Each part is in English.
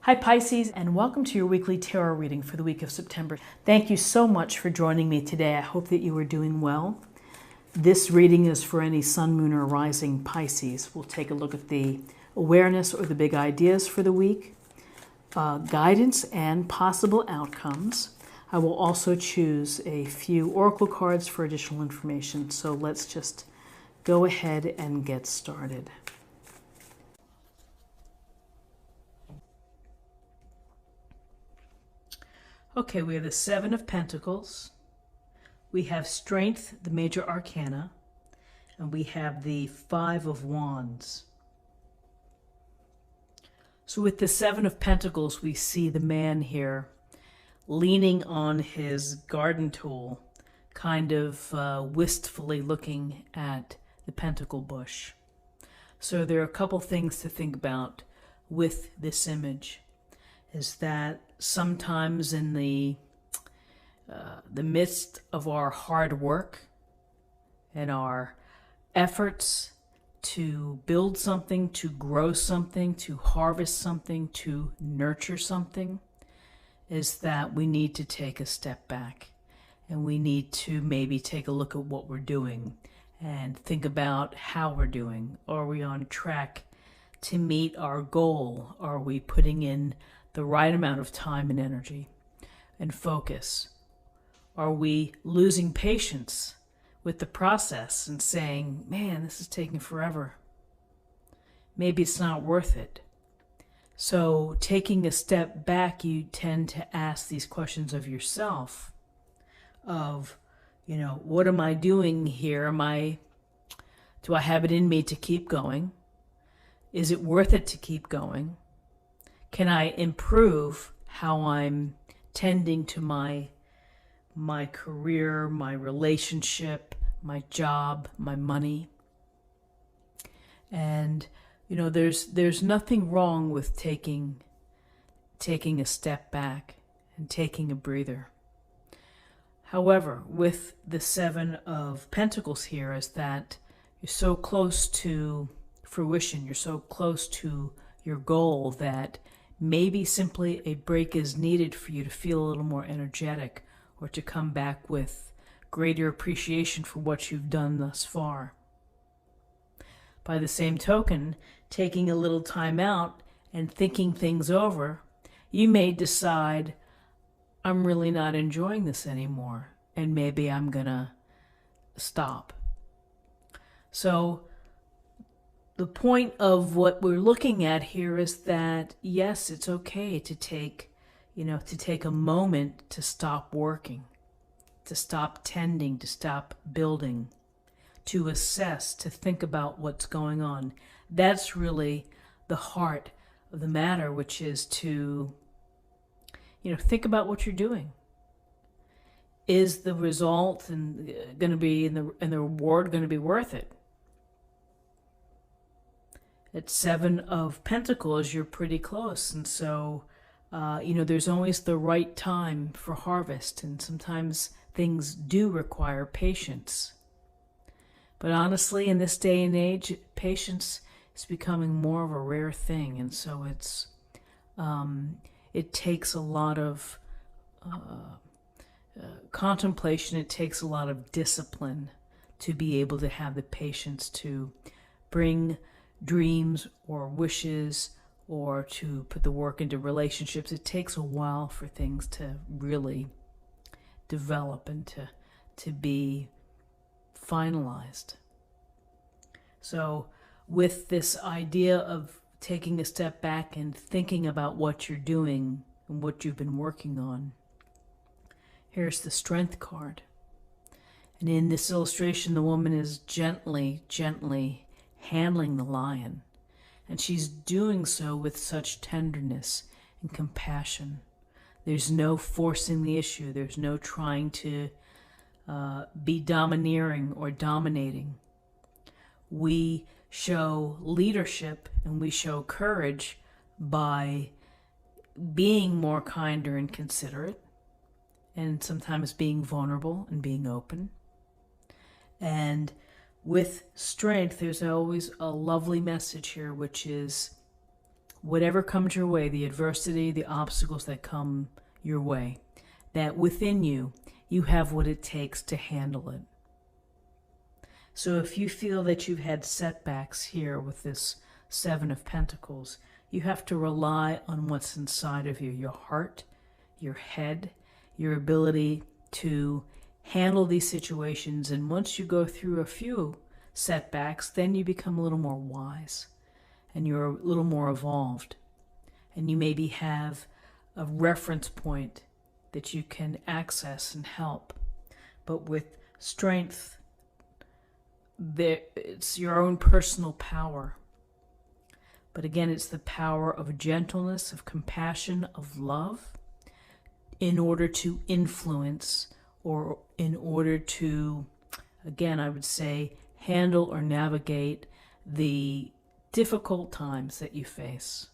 Hi Pisces, and welcome to your weekly tarot reading for the week of September. Thank you so much for joining me today. I hope that you are doing well. This reading is for any sun, moon, or rising Pisces. We'll take a look at the awareness or the big ideas for the week, guidance and possible outcomes. I will also choose a few oracle cards for additional information. So let's just go ahead and get started. Okay, we have the Seven of Pentacles. We have Strength, the major arcana, and we have the Five of Wands. So with the Seven of Pentacles, we see the man here leaning on his garden tool, kind of wistfully looking at the pentacle bush. So there are a couple things to think about with this image, is that sometimes in the midst of our hard work and our efforts to build something, to grow something, to harvest something, to nurture something, is that we need to take a step back and we need to maybe take a look at what we're doing and think about how we're doing. Are we on track to meet our goal? Are we putting in the right amount of time and energy and focus? Are we losing patience with the process and saying, man, this is taking forever? Maybe it's not worth it. So taking a step back, you tend to ask these questions of yourself of, what am I doing here? Do I have it in me to keep going? Is it worth it to keep going? Can I improve how I'm tending to my career, my relationship, my job, my money? And there's nothing wrong with taking a step back and taking a breather. However, with the Seven of Pentacles here, is that you're so close to fruition, you're so close to your goal that maybe simply a break is needed for you to feel a little more energetic or to come back with greater appreciation for what you've done thus far. By the same token, taking a little time out and thinking things over, you may decide, I'm really not enjoying this anymore, and maybe I'm gonna stop. So the point of what we're looking at here is that, yes, it's okay to take a moment to stop working, to stop tending, to stop building, to assess, to think about what's going on. That's really the heart of the matter, which is to, think about what you're doing. Is the result going to be, and the reward going to be worth it? At Seven of Pentacles, you're pretty close. And so, there's always the right time for harvest. And sometimes things do require patience. But honestly, in this day and age, patience is becoming more of a rare thing. And so it takes a lot of contemplation. It takes a lot of discipline to be able to have the patience to bring dreams or wishes or to put the work into relationships. It takes a while for things to really develop and to be finalized. So with this idea of taking a step back and thinking about what you're doing and what you've been working on, here's the Strength card. And in this illustration, the woman is gently handling the lion. And she's doing so with such tenderness and compassion. There's no forcing the issue. There's no trying to be domineering or dominating. We show leadership and we show courage by being more kinder and considerate, and sometimes being vulnerable and being open. And with strength, there's always a lovely message here, which is whatever comes your way, the adversity, the obstacles that come your way, that within you, you have what it takes to handle it. So if you feel that you've had setbacks here with this Seven of Pentacles, you have to rely on what's inside of you, your heart, your head, your ability to handle these situations. And once you go through a few setbacks, then you become a little more wise and you're a little more evolved. And you maybe have a reference point that you can access and help. But with strength, it's your own personal power. But again, it's the power of gentleness, of compassion, of love, in order to influence, or in order to, again, I would say, handle or navigate the difficult times that you face.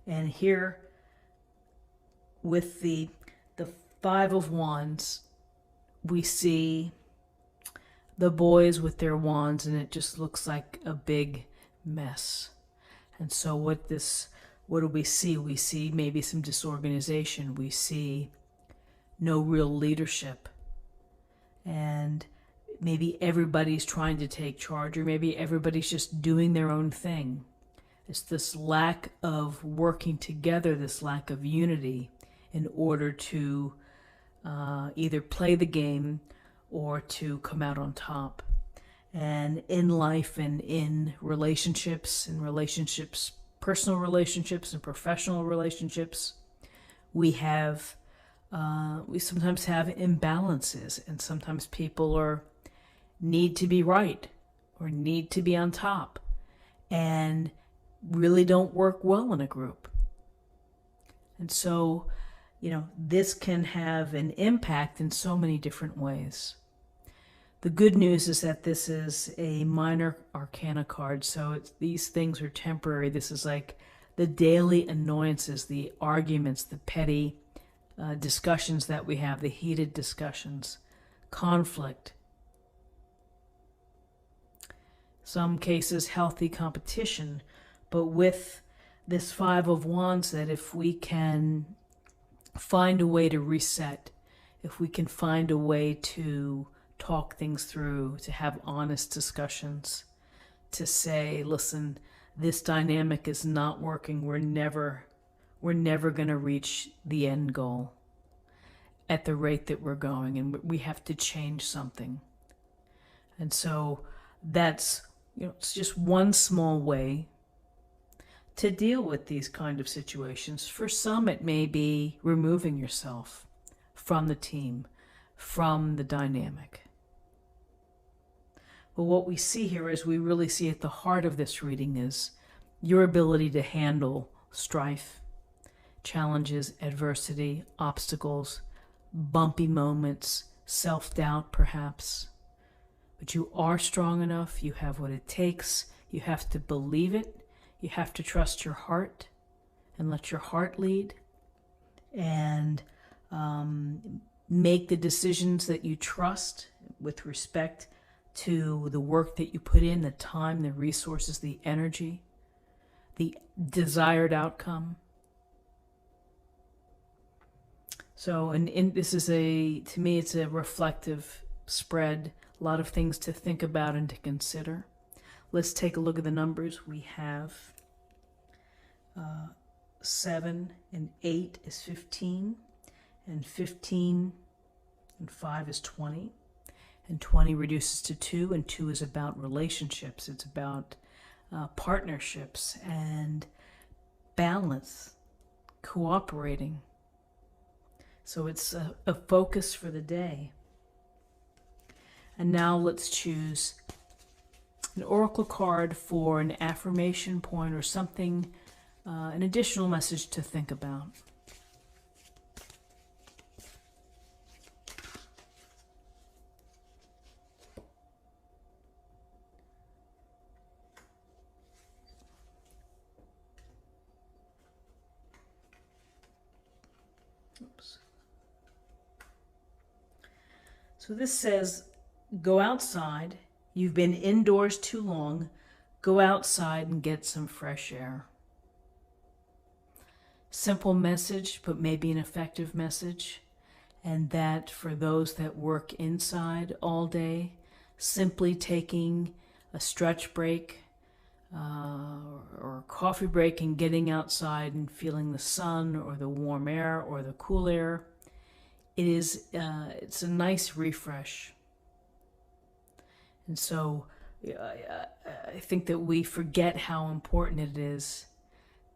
And here, with the Five of Wands, we see the boys with their wands, and it just looks like a big mess. And so what do we see? We see maybe some disorganization. We see no real leadership. And maybe everybody's trying to take charge, or maybe everybody's just doing their own thing. It's this lack of working together, this lack of unity in order to either play the game or to come out on top. And in life and in relationships, personal relationships and professional relationships, we sometimes have imbalances, and sometimes people need to be right or need to be on top and really don't work well in a group. And so, this can have an impact in so many different ways. The good news is that this is a minor arcana card, so these things are temporary. This is like the daily annoyances, the arguments, the petty discussions that we have, the heated discussions, conflict. Some cases, healthy competition, but with this Five of Wands, that if we can find a way to reset, if we can find a way to talk things through, to have honest discussions, to say, listen, this dynamic is not working. We're never going to reach the end goal at the rate that we're going, and we have to change something. And so that's, it's just one small way to deal with these kind of situations. For some, it may be removing yourself from the team, from the dynamic. But what we see here is we really see at the heart of this reading is your ability to handle strife, challenges, adversity, obstacles, bumpy moments, self-doubt perhaps. But you are strong enough. You have what it takes. You have to believe it. You have to trust your heart and let your heart lead, and make the decisions that you trust with respect to the work that you put in, the time, the resources, the energy, the desired outcome. So, this is to me, it's a reflective spread, a lot of things to think about and to consider. Let's take a look at the numbers. We have 7 and 8 is 15, and 15 and 5 is 20, and 20 reduces to 2, and 2 is about relationships. It's about partnerships and balance, cooperating. So it's a focus for the day. And now let's choose an oracle card for an affirmation point or something, an additional message to think about. Oops. So this says, go outside. You've been indoors too long. Go outside and get some fresh air. Simple message, but maybe an effective message. And that for those that work inside all day, simply taking a stretch break or a coffee break and getting outside and feeling the sun or the warm air or the cool air, it's a nice refresh. And so I think that we forget how important it is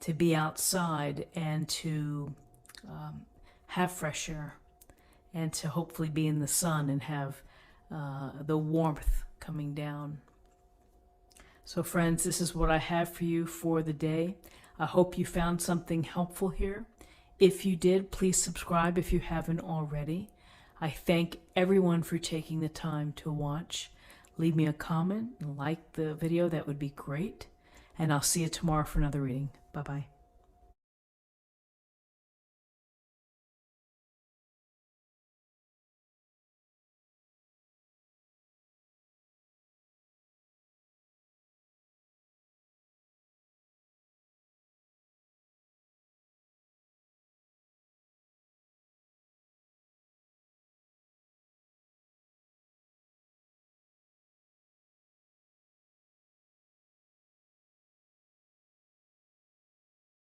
to be outside and to have fresh air and to hopefully be in the sun and have the warmth coming down. So friends, this is what I have for you for the day. I hope you found something helpful here. If you did, please subscribe if you haven't already. I thank everyone for taking the time to watch. Leave me a comment and like the video, that would be great. And I'll see you tomorrow for another reading. Bye-bye.